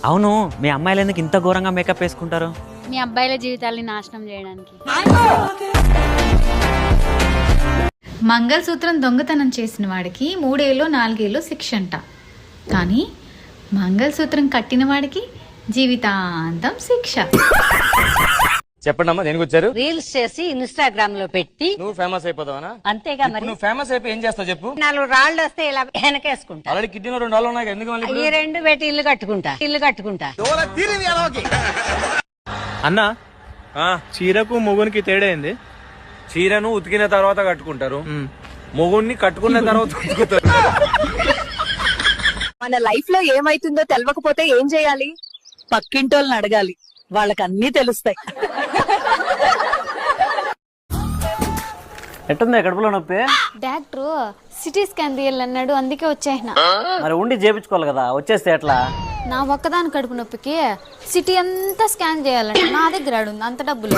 అవును, మీ అమ్మాయిలు ఎందుకు ఇంత ఘోరంగా మేకప్ వేసుకుంటారు? మీ అబ్బాయిల జీవితాల్ని నాశనం చేయడానికి. మంగళసూత్రం దొంగతనం చేసిన వాడికి 3 ఏళ్ళు 4 ఏళ్ళు శిక్ష అంట. కానీ మంగళసూత్రం కట్టిన వాడికి జీవితాంతం శిక్ష. చెప్పండి అమ్మా, దేనికి వచ్చారు? రీల్స్ చేసి ఇన్స్టాగ్రామ్ లో పెట్టి నువ్వు ఫేమస్ అయిపోతావనా? అంతేగా మరి. నువ్వు ఫేమస్ అయిపోయి ఏం చేస్తావు చెప్పు? 4 రాళ్ళు వస్తే ఇలా వెనకేసుకుంటా. ఆల్రెడీ కిడ్నీలో 2 రాళ్ళు ఉన్నాయి, ఎందుకు మళ్ళీ? ఈ 2 పెట్టి ఇల్లు కట్టుకుంటా. అన్నా, చీరకు మొగునికి తేడా ఏంది? చీరను ఉతికిన తర్వాత కట్టుకుంటారు, మొగుణ్ణి కట్టుకున్న తర్వాత ఉతుకుతారు. మన లైఫ్ లో ఏమైతుందో తెలవకపోతే ఏం చేయాలి? పక్కింటోళ్ళని అడగాలి, వాళ్ళకి అన్ని తెలుస్తాయి. ఎట్టుంది కడుపులో నొప్పి? డాక్టర్ సిటీ స్కాన్ తీయాలన్నాడు, అందుకే వచ్చేసిన. మరి ఉండి చేపించుకోవాలి కదా, వచ్చేస్తే ఎట్లా? నా ఒక్కదాని కడుపు నొప్పికి సిటీ అంతా స్కాన్ చేయాలంటే నా దగ్గర ఉంది అంత డబ్బులు.